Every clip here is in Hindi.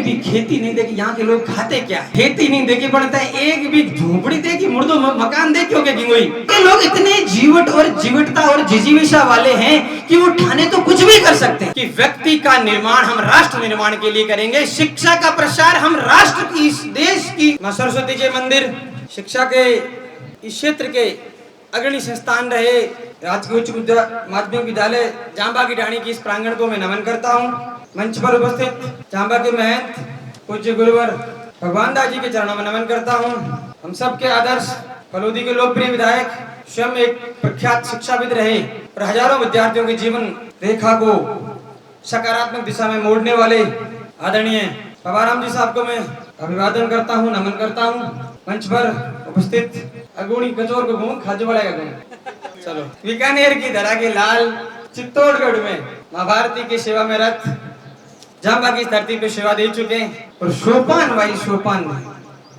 भी खेती नहीं देखी, यहाँ के लोग खाते क्या है, खेती नहीं देखी पड़ता है, एक भी झोपड़ी देखी, मुर्दो मकान देखी होगी गिंगोई। ये लोग इतने जीवट और जीवटता और जिजीविषा वाले हैं कि वो ठाने तो कुछ भी कर सकते हैं कि व्यक्ति का निर्माण हम राष्ट्र निर्माण के लिए करेंगे, शिक्षा का प्रसार हम राष्ट्र की, इस देश की। मां सरस्वती के मंदिर शिक्षा के इस क्षेत्र के अग्रणी संस्थान रहे राजकीय उच्च माध्यमिक विद्यालय जांबा की ढाणी की इस प्रांगण को मैं नमन करता हूँ। मंच पर उपस्थित जांबा के महंत पूज्य गुरुवर भगवान दास जी के चरणों में नमन करता हूँ। हम सब के आदर्श फलोदी के लोकप्रिय विधायक, स्वयं एक प्रख्यात शिक्षाविद रहे और हजारों विद्यार्थियों के जीवन रेखा को सकारात्मक दिशा में मोड़ने वाले आदरणीय बाबाराम जी साहब को मैं अभिवादन करता हूँ, नमन करता हूँ। मंच पर उपस्थित अगुणी कचोर को घूम खाजो वाले का चलो बीकानेर की धरा के लाल, चित्तौड़गढ़ में मां भारती की सेवा में रत, जांबा की धरती पे सेवा दे चुके और सोपान वाई सोपान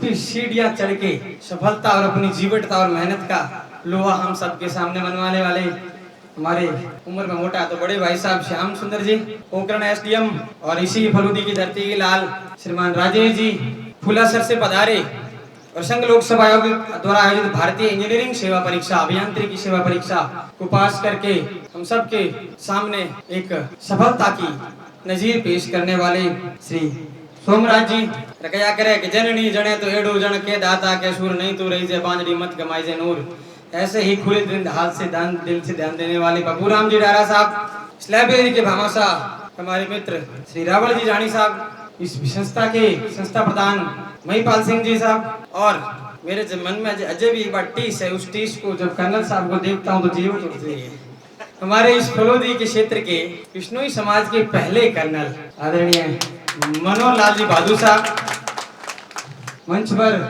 फिर सीढ़ियां चढ़ के सफलता और अपनी जीवटता और मेहनत का लोहा हम सबके सामने मनवाने वाले हमारे उम्र में मोटा तो बड़े भाई साहब श्याम सुंदर जी, पोखरण एसडीएम, और इसी फलूदी की धरती के लाल श्रीमान राजेश जी फुलासर से पधारे और संघ लोक सभा आयोग द्वारा आयोजित भारतीय इंजीनियरिंग सेवा परीक्षा, अभियांत्रिकी सेवा परीक्षा को पास करके हम सबके सामने एक सफलता की नजीर पेश करने वाले श्री सोमराज जी रखया करे कि जननी जने तो एडो जन के दाता के सुर नहीं तो रही से बांजड़ी मत कमाई से नूर। ऐसे ही खुले दिल से ध्यान देने वाले बाबूराम जी डारा साहब, इस लाइब्रेरी के भामाशाह हमारे मित्र श्री रावल जी जानी साहब, इस संस्था के संस्था प्रधान महिपाल सिंह जी साहब, और मेरे मन में अजय भी एक बार टीस है, उस टीस को जब कर्नल साहब को देखता हूँ तो जीव उठती है। हमारे इस फलोदी के क्षेत्र के विष्णुई समाज के पहले कर्नल आदरणीय मनोहर लाल जी बहादुर साहब, मंच पर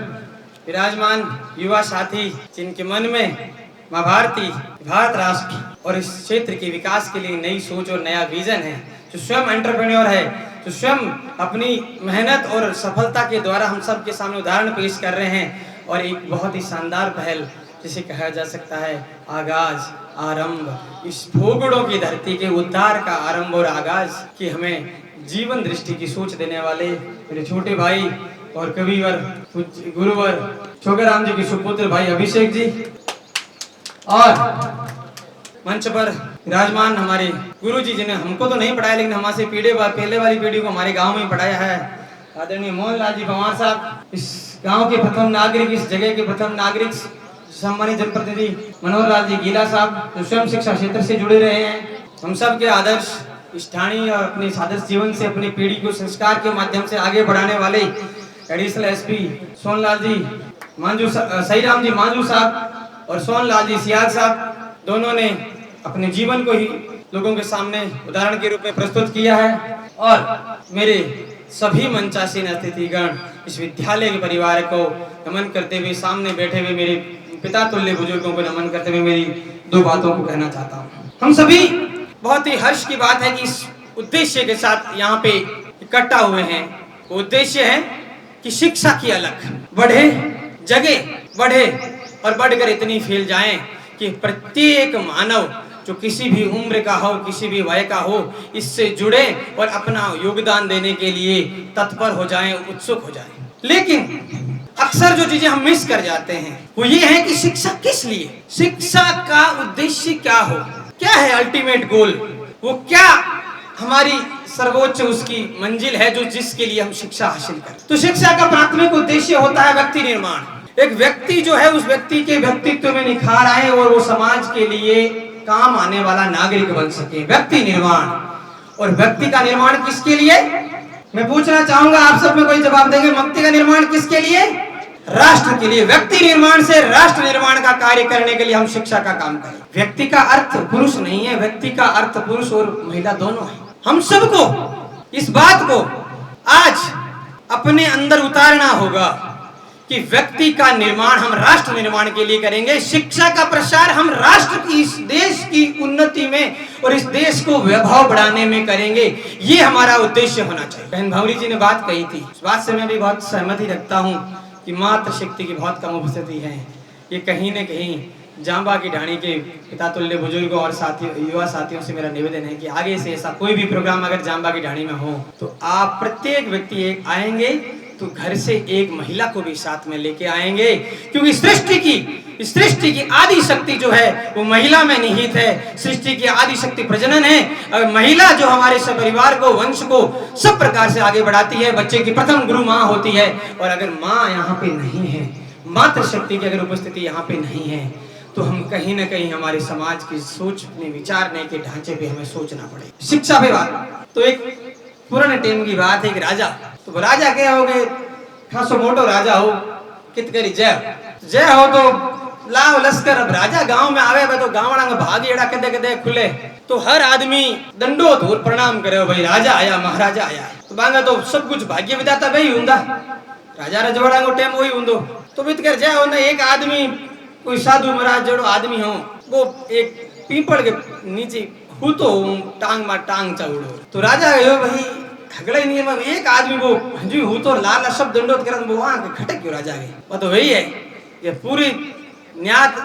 विराजमान युवा साथी जिनके मन में मां भारती, भारत राष्ट्र और इस क्षेत्र के विकास के लिए नई सोच और नया विजन है, जो स्वयं एंटरप्रेन्योर है, जो स्वयं अपनी मेहनत और सफलता के द्वारा हम सब के सामने उदाहरण पेश कर रहे हैं, और एक बहुत ही शानदार पहल जिसे कहा जा सकता है आगाज, आरंभ, इस भोगड़ों की धरती के उद्धार का आरंभ और आगाज की हमें जीवन दृष्टि की सोच देने वाले मेरे छोटे भाई और कविवर गुरुवर छोगराम जी के सुपुत्र भाई अभिषेक जी, और मंच पर विराजमान हमारे गुरु जी जिन्हें हमको तो नहीं पढ़ाया लेकिन हमारे पहले वाली पीढ़ी को हमारे गांव में पढ़ाया है, आदरणीय मोहन लाल जी पवार साहब, इस गांव के प्रथम नागरिक, इस जगह के प्रथम नागरिक, सम्मानित जनप्रतिनिधि मनोहर लाल जी गीला साहब, जो स्वयं शिक्षा क्षेत्र से जुड़े रहे हैं। हम सब के आदर्श स्थानीय और अपने आदर्श जीवन से अपनी पीढ़ी को संस्कार के माध्यम से आगे बढ़ाने वाले एडिशनल एसपी सोनलाल जी मांझू, सईराम जी मांझू साहब और सोनलाल जी सियाग साहब, दोनों ने अपने जीवन को ही लोगों के सामने उदाहरण के रूप में प्रस्तुत किया है। और मेरे सभी मंचासीन अतिथिगण, इस विद्यालय के परिवार को नमन करते हुए, सामने बैठे हुए मेरे पिता तुल्य बुजुर्गों को नमन करते हुए मेरी दो बातों को कहना चाहता हूँ। हम सभी बहुत ही हर्ष की बात है कि इस उद्देश्य के साथ यहाँ पे इकट्ठा हुए हैं। वो उद्देश्य है कि शिक्षा की अलख बढ़े, जगे बढ़े और बढ़कर इतनी फैल जाए कि प्रत्येक मानव जो किसी भी उम्र का हो, किसी भी वय का हो, इससे जुड़े और अपना योगदान देने के लिए तत्पर हो जाएं, उत्सुक हो जाएं। लेकिन अक्सर जो चीजें हम मिस कर जाते हैं वो ये है कि शिक्षा किस लिए, शिक्षा का उद्देश्य क्या हो, क्या है अल्टीमेट गोल, वो क्या हमारी सर्वोच्च उसकी मंजिल है जो जिसके लिए हम शिक्षा हासिल करें। तो शिक्षा का प्राथमिक उद्देश्य होता है व्यक्ति निर्माण। एक व्यक्ति जो है उस व्यक्ति के व्यक्तित्व में निखार आए और वो समाज के लिए काम आने वाला नागरिक बन सके, व्यक्ति निर्माण। और व्यक्ति का निर्माण किसके लिए, मैं पूछना चाहूंगा, आप सब में कोई जवाब देंगे? व्यक्ति का निर्माण किसके लिए? राष्ट्र के लिए। व्यक्ति निर्माण से राष्ट्र निर्माण का कार्य करने के लिए हम शिक्षा का काम करें। व्यक्ति का अर्थ पुरुष नहीं है, व्यक्ति का अर्थ पुरुष और महिला दोनों है। हम सबको इस बात को आज अपने अंदर उतारना होगा कि व्यक्ति का निर्माण हम राष्ट्र निर्माण के लिए करेंगे, शिक्षा का प्रसार हम राष्ट्र की, इस देश की उन्नति में और इस देश को वैभव बढ़ाने में करेंगे। ये हमारा उद्देश्य होना चाहिए। बहन भावरी जी ने बात कही थी, इस बात से मैं भी बहुत सहमति रखता हूँ कि मातृ शक्ति की बहुत कम उपस्थिति है। ये कहीं न कहीं जांबा की ढाणी के पिता तुल्य बुजुर्गों और साथियों, युवा साथियों से मेरा निवेदन है कि आगे से ऐसा कोई भी प्रोग्राम अगर जांबा की ढाणी में हो तो आप प्रत्येक व्यक्ति एक आएंगे तो घर से एक महिला को भी साथ में लेके आएंगे, क्योंकि सृष्टि की आदि शक्ति जो है वो महिला में निहित है। सृष्टि की आदि शक्ति प्रजनन है। अगर महिला जो हमारे सब परिवार को, वंश को सब प्रकार से आगे बढ़ाती है, बच्चे की प्रथम गुरु माँ होती है। और अगर माँ यहाँ पे नहीं है, मातृशक्ति की अगर उपस्थिति यहाँ पे नहीं है, तो हम कहीं ना कहीं हमारे समाज की सोचने विचारने के ढांचे पे हमें सोचना पड़ेगा। शिक्षा पे बात तो एक पुराने टाइम की बात है। एक राजा, तो राजा क्या हो गए, खासो मोटो राजा हो, कित करी जय हो तो लाओ लश्कर। अब राजा गांव में आवे तो गावड़ा का भाग एड़ा कदे कदे खुले तो हर आदमी दंडोत और प्रणाम करे, भाई राजा आया, महाराजा आया। तो बांगा तो सब कुछ भाग्य विधाता भाई हुंदा, राजा रजवाड़ा को टाइम वही हुंदो। तो बीत कर जय हो ना, एक आदमी कोई साधु महाराज जड़ो आदमी हो, वो एक पीपल के नीचे हूँ तो टांग में टांग चौड़ो। तो राजा गयो भाई हगड़े नहीं है, एक आदमी वो हंजू हूँ तो लाल सब दंडोत करन वो वहां खटक क्यों राजा गए। वो तो वही है ये पूरी न्यात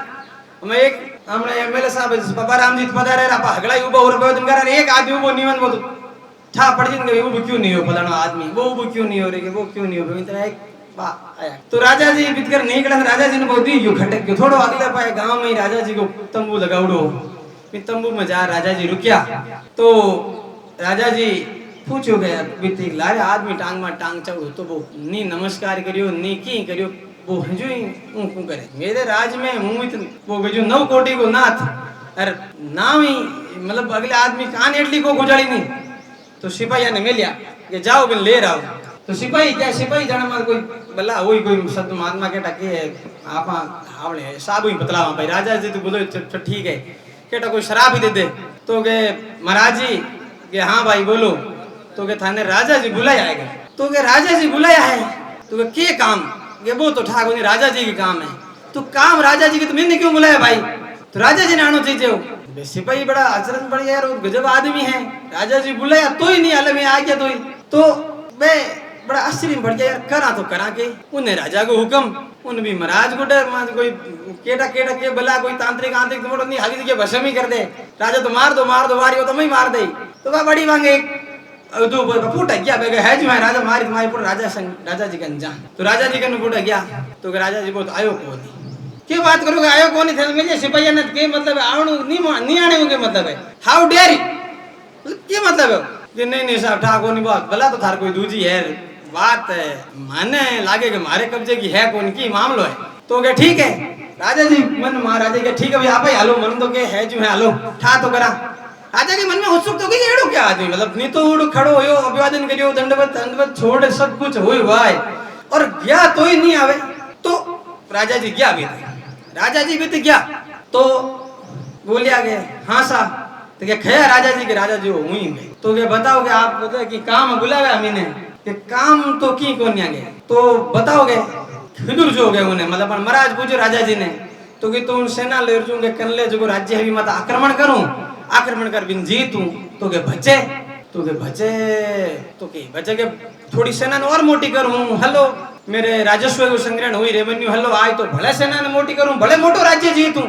हमें एक हमने एमएलए साहब बाबा रामजीत पधारे रा हगड़ा उबो और बेदन कर एक आदमी उबो निवन वो था पड़ जिन वो क्यों नहीं हो फलाना आदमी, वो क्यों नहीं हो रे, वो क्यों नहीं हो इतना एक आया। तो राजा जी बितकर नहीं निकला, राजा जी ने बहुत दी खटक क्यों थोड़ो अगले पाए गांव में ही राजा जी को तंबू लगाउडो। तंबू में जा राजा जी रुकिया तो राजा जी पूछो गया बीती लारे आदमी टांग में टांग चढ़ो तो वो नी नमस्कार करियो नी की करियो, वो हजू ही ऊँ करे। मेरे राज में हूँ वो गजू 9 कोटि को नाथ अरे नाम ही मतलब अगले आदमी कान एटली को गुजारी नहीं। तो सिपाही ने मिलिया कि जाओ बिन ले रहा। तो सिपाही क्या सिपाही जाने मार कोई भला वही कोई शब्द महात्मा के टाके आप हावड़े साबु ही बतलावा भाई राजा जी तो बोलो ठीक है केटा कोई शराब ही दे दे। तो के महाराज जी के हाँ भाई बोलो। तो के थाने राजा जी बुलाया आएगा। तो के राजा जी बुलाया है तो के काम ये वो तो ठाक नहीं राजा जी के काम है। तो काम राजा जी के तो मैंने क्यों बुलाया भाई। तो राजा जी ने आनो चाहिए सिपाही बड़ा आचरण बढ़ गया गजब आदमी है। राजा जी बुलाया तो ही नहीं हाल में आ गया तो मैं बड़ा आश्चर्य बढ़ गया यार करा तो करा के उन्हें राजा को हुक्म उन भी महाराज को डर कोई केटा के भला कोई तांत्रिक आंतरिक तो नहीं आगे के भस्म ही कर दे। राजा तो मार दो वारी हो तो मैं मार दे। तो वह बड़ी मांगे तो फूट गया है जो है राजा मारी तुम्हारी पूरा राजा जी का अंजाम। तो राजा जी का फूट गया तो राजा जी बहुत आयो को नहीं क्यों बात करोगे आयो कौन थे मुझे सिपाही ने के मतलब आवणु नहीं आने के मतलब है हाउ डेयर क्या मतलब है कि नहीं साहब ठाकुर नहीं बात भला तो थार कोई दूजी है बात है माने लागे कि मारे कब्जे की है कौन की मामलो है। तो क्या ठीक है राजा जी मन महाराजा के ठीक है भाई आप ही हालो मन तो के है जो है हालो ठा तो करा। राजा के मन में उत्सुक तो एड़ो क्या आदमी मतलब नहीं तो उड़ खड़ो हो अभिवादन करियो दंडवत छोड़ सब कुछ हो भाई और गया तो ही नहीं आवे। तो राजा जी गया भी राजा जी भी तो गया तो बोलिया गया हाँ साहब तो क्या खया राजा जी के राजा जी वो हुई गए। तो क्या बताओ कि आप बताओ कि काम बुलावे अमीने कि काम तो की कौन गए तो बताओगे खिदुर जो गए उन्हें मतलब महाराज पूछो राजा जी ने तो कि तुम सेना ले जूंगे कर ले जो राज्य है मत आक्रमण करूं आक्रमण कर बिन जीतूं तो के बचे तो के बचे के थोड़ी सेना और मोटी करूं हलो मेरे राजस्व को संग्रहण हुई रेवेन्यू हलो आए तो भले सेना ने मोटी करूं भले मोटो राज्य जीतूं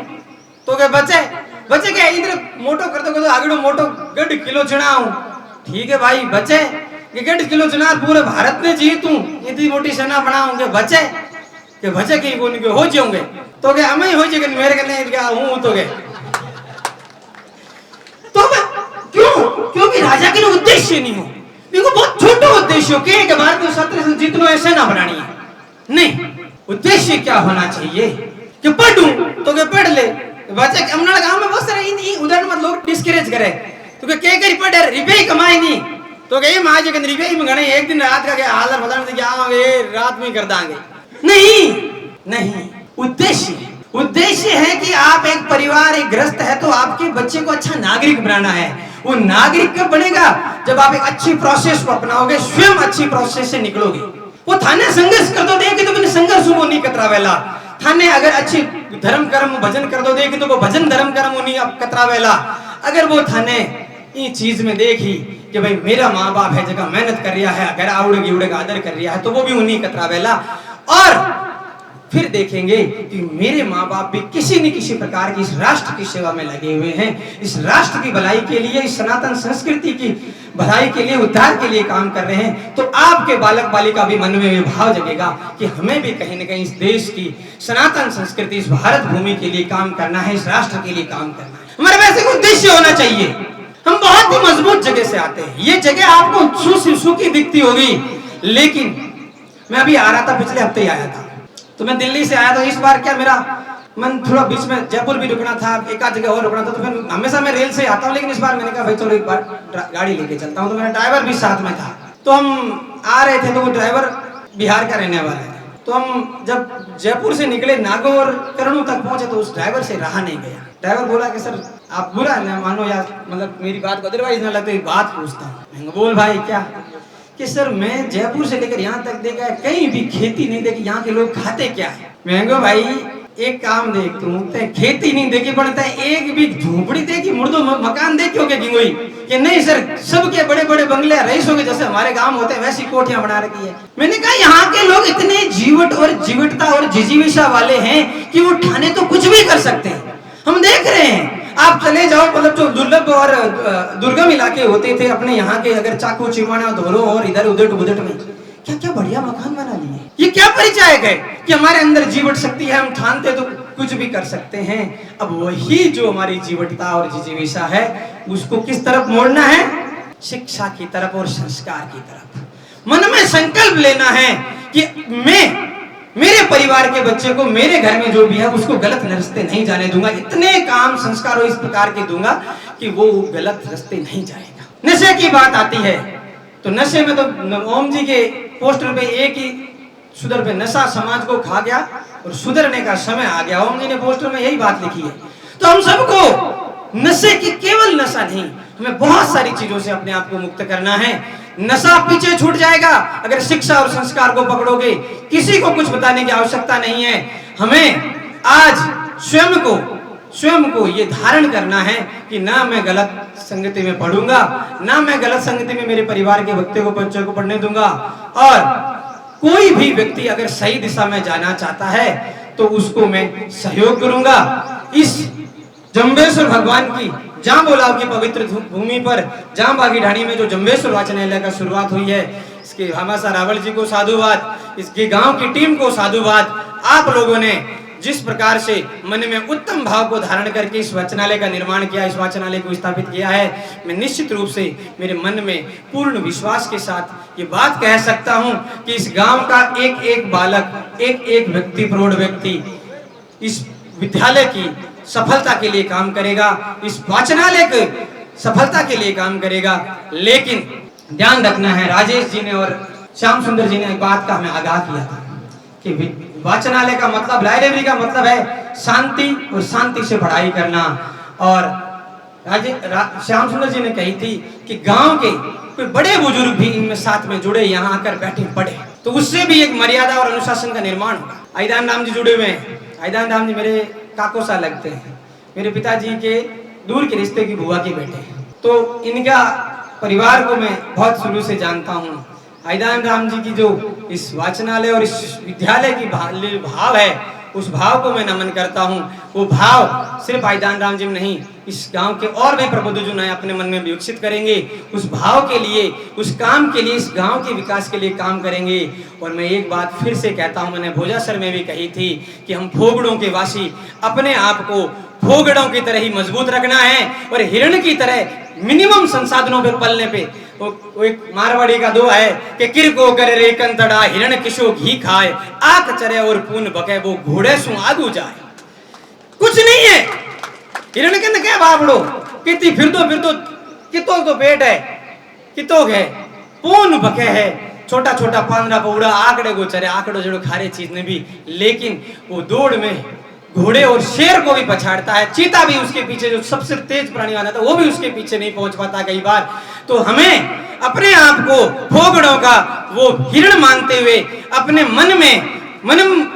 तो के बचे के इधर मोटो कर दो आगड़ो मोटो गढ़ किलो चुनाव ठीक है भाई बचे कि 1.5 किलो चुनाव पूरे भारत में जीतूं इतनी मोटी सेना बनाऊंगे बचे के हो जाऊंगे तो के हमें हो जाएगा मेरे कने क्या हूं तो के तो क्यों क्योंकि राजा के उद्देश्य नहीं हो देखो बहुत छोटा उद्देश्य हो कि भारत में सत्र से जीतनो ऐसे ना बनानी है नहीं उद्देश्य क्या होना चाहिए कि पढ़ूं तो के पढ़ ले बच्चे हमने गांव में बहुत सारे उधर मत लोग डिस्करेज करे तो के करी पढ़े रुपये कमाए नहीं तो कहीं माँ जी रुपये में गणे एक दिन रात का क्या हालत बता क्या रात में कर देंगे नहीं उद्देश्य है कि आप एक परिवार एक गृहस्थ है तो आपके बच्चे को अच्छा नागरिक बनाना है। वो नागरिक कब बनेगा जब आप एक अच्छी प्रोसेस को अपनाओगे स्वयं अच्छी प्रोसेस से निकलोगे। वो थाने संघर्ष कर दो देखे तो मैंने संघर्ष वो नहीं कतरावेला थाने अगर अच्छी धर्म कर्म भजन कर दो देखे तो वो भजन धर्म कर्म वो नहीं कतरावेला। अगर वो थाने ये चीज में देखी कि भाई मेरा माँ बाप है जगह मेहनत कर रहा है अगर आवड़ेगी उड़ेगा आदर कर रहा है तो वो भी उन्हीं कतरावेला। और फिर देखेंगे कि मेरे माँ बाप भी किसी न किसी प्रकार की इस राष्ट्र की सेवा में लगे हुए हैं, इस राष्ट्र की भलाई के लिए, इस सनातन संस्कृति की भलाई के लिए, उद्धार के लिए काम कर रहे हैं। तो आपके बालक बालिका भी मन में भाव जगेगा कि हमें भी कहीं न कहीं इस देश की सनातन संस्कृति, इस भारत भूमि के लिए काम करना है, इस राष्ट्र के लिए काम करना है। हमारे वैसे उद्देश्य होना चाहिए। हम बहुत ही मजबूत जगह से आते हैं, ये जगह आपको सुखी दिखती होगी, लेकिन मैं अभी आ रहा था, पिछले हफ्ते ही आया था, तो मैं दिल्ली से आया, तो इस बार क्या मेरा मन थोड़ा बीच में जयपुर भी रुकना था, एक आध जगह और रुकना था, तो फिर हमेशा मैं रेल से आता हूँ, लेकिन इस बार मैंने कहा भाई चलो एक बार गाड़ी लेके चलता हूँ। तो मेरा ड्राइवर भी साथ में था, तो हम आ रहे थे, तो वो ड्राइवर बिहार का रहने वाला है। तो हम जब जयपुर से निकले, नागौर करणू तक पहुंचे, तो उस ड्राइवर से रहा नहीं गया। ड्राइवर बोला कि सर आप बुरा न मानो या मतलब मेरी बात को अदरवाइज न लगता, एक बात पूछता हूँ। बोल भाई क्या? कि सर मैं जयपुर से लेकर यहाँ तक देखा है, कहीं भी खेती नहीं देखी, यहाँ के लोग खाते क्या है? मैं कहा भाई एक काम देख, तू खेती नहीं देखी पड़ता है, एक भी झोपड़ी देखी, मुर्दो मकान देखी होगी गिंगोई? कि नहीं सर, सबके बड़े बड़े बंगले रईसों के जैसे हमारे गांव होते हैं वैसी कोठियां बना रखी है। मैंने कहा यहाँ के लोग इतने जीवट और जीवटता और जिजीविषा वाले हैं कि वो ठाने तो कुछ भी कर सकते हैं। हम देख रहे हैं, आप चले जाओ, मतलब जो दुर्लभ और दुर्गम इलाके होते थे अपने यहाँ के, अगर चाकू चिमाना धोरो और इधर उधर बुदट में क्या क्या बढ़िया मकान बना लिए। ये क्या परिचायक है कि हमारे अंदर जीवट शक्ति है, हम ठानते तो कुछ भी कर सकते हैं। अब वही जो हमारी जीवटता और जिजीविषा है, उसको किस तरफ मोड़ना है? शिक्षा की तरफ और संस्कार की तरफ। मन में संकल्प लेना है कि मैं मेरे परिवार के बच्चे को, मेरे घर में जो भी है, उसको गलत रास्ते नहीं जाने दूंगा। इतने काम संस्कार इस प्रकार के दूंगा कि वो गलत रास्ते नहीं जाएगा। नशे की बात आती है तो नशे में तो ओम जी के पोस्टर पे एक ही सुधर पे, नशा समाज को खा गया और सुधरने का समय आ गया। ओम जी ने पोस्टर में यही बात लिखी है। तो हम सबको नशे की, केवल नशा नहीं, हमें बहुत सारी चीजों से अपने आप को मुक्त करना है। नशा पीछे छूट जाएगा अगर शिक्षा और संस्कार को पकड़ोगे। किसी को कुछ बताने की आवश्यकता नहीं है। हमें आज स्वयं को ये धारण करना है कि ना मैं गलत संगति में पढ़ूंगा, ना मैं गलत संगति में मेरे परिवार के बच्चों को पढ़ने दूंगा। और कोई भी व्यक्ति अगर सही दिशा में जाना चाहता है तो उसको मैं सहयोग करूंगा। इस जम्बेश्वर भगवान की जांबोलाव की पवित्र भूमि पर जांबागी ढाणी में जो जम्बेश्वर वाचनालय का शुरुआत हुई है, इसके हमासा रावल जी को साधुवाद, इसके गांव की टीम को साधुवाद। आप लोगों ने जिस प्रकार से मन में उत्तम भाव को धारण करके इस वाचनालय का निर्माण किया, इस वाचनालय को स्थापित किया है, मैं निश्चित रूप से मेरे मन में पूर्ण विश्वास के साथ ये बात कह सकता हूं कि इस गांव का एक एक बालक, एक एक व्यक्ति, प्रौढ़ व्यक्ति इस विद्यालय की सफलता के लिए काम करेगा, इस वाचनालय की सफलता के लिए काम करेगा। लेकिन ध्यान रखना है, राजेश जी ने और श्याम सुंदर जी ने एक बात का हमें आगाह किया था कि वाचनालय का मतलब, लाइब्रेरी का मतलब है शांति, और शांति से पढ़ाई करना। और श्याम सुंदर जी ने कही थी कि गांव के कोई बड़े बुजुर्ग भी इनमें साथ में जुड़े, यहाँ आकर बैठे पढ़े, तो उससे भी एक मर्यादा और अनुशासन का निर्माण होगा। आईदान राम जी जुड़े हुए हैं। आईदान राम जी मेरे काको सा लगते हैं, मेरे पिताजी के दूर के रिश्ते की बुआ के बेटे हैं। तो इनका परिवार को मैं बहुत शुरू से जानता हूँ। आईदान राम जी की जो इस वाचनालय और इस विद्यालय की भाव है, उस भाव को मैं नमन करता हूँ। वो भाव सिर्फ आईदान राम जी में नहीं, इस गांव के और भी प्रबुद्ध जो नए अपने मन में विकसित करेंगे, उस भाव के लिए, उस काम के लिए, इस गांव के विकास के लिए काम करेंगे। और मैं एक बात फिर से कहता हूँ, मैंने भोजासर में भी कही थी कि हम फोगड़ों के वासी अपने आप को फोगड़ों की तरह ही मजबूत रखना है और हिरण की तरह मिनिमम संसाधनों पे पलने पे। वो एक मारवाड़ी का दोहा है कि किर को करे रे कंतड़ा, हिरण किशो घी खाए, आक चरे और पून बके, वो घोड़े सु आगू जाए। कुछ नहीं है हिरण के न क्या बाबड़ो कितनी फिर तो कितो तो पेट है, कितो है पून बके है, छोटा छोटा पांदरा पौड़ा आकड़े को चरे, आकड़ो जड़ो खारे चीज ने भी। लेकिन वो दौड़ में घोड़े और शेर को भी पछाड़ता है, चीता भी उसके पीछे, जो सबसे तेज प्राणी वाला था वो भी उसके पीछे नहीं पहुंच पाता कई बार। तो हमें अपने आप को फोगड़ों का वो हिरण मानते हुए अपने मन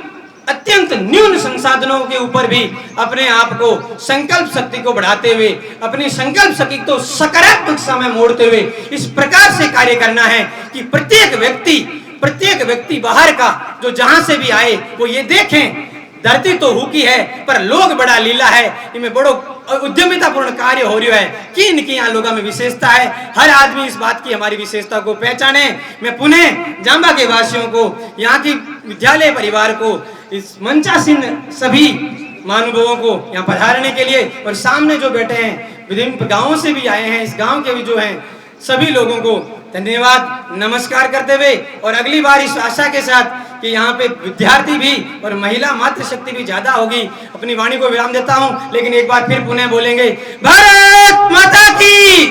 अत्यंत न्यून संसाधनों के ऊपर भी अपने आप को संकल्प शक्ति को बढ़ाते हुए, अपनी संकल्प शक्ति को सकारात्मक समय मोड़ते हुए इस प्रकार से कार्य करना है कि प्रत्येक व्यक्ति बाहर का जो जहां से भी आए वो ये देखें धरती तो हुकी है पर लोग बड़ा लीला है, इनमें बड़ो उद्यमिता पूर्ण कार्य हो रहा है कि इनकी यहाँ लोगों में विशेषता है। हर आदमी इस बात की हमारी विशेषता को पहचाने। मैं पुनः जांबा के वासियों को, यहाँ की विद्यालय परिवार को, इस मंचासीन सभी महानुभावों को यहाँ पधारने के लिए और सामने जो बैठे हैं विभिन्न गांवों से भी आए हैं, इस गांव के भी जो हैं सभी लोगों को धन्यवाद नमस्कार करते हुए और अगली बार इस आशा के साथ कि यहाँ पे विद्यार्थी भी और महिला मातृ शक्ति भी ज्यादा होगी, अपनी वाणी को विराम देता हूँ। लेकिन एक बार फिर पुनः बोलेंगे भारत माता की।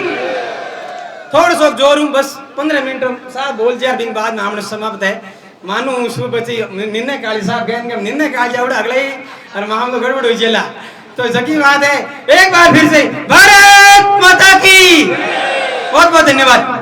थोड़ा सा जोर हूँ, बस 15 मिनट साहब बोल जाए दिन बाद में हमने समाप्त है मानू उसको बची निर्णय काली साहब गए निर्णय काल जाओ अगले और माम तो गड़बड़ हुई चला तो जकी बात है। एक बार फिर से भारत माता की बहुत बहुत धन्यवाद।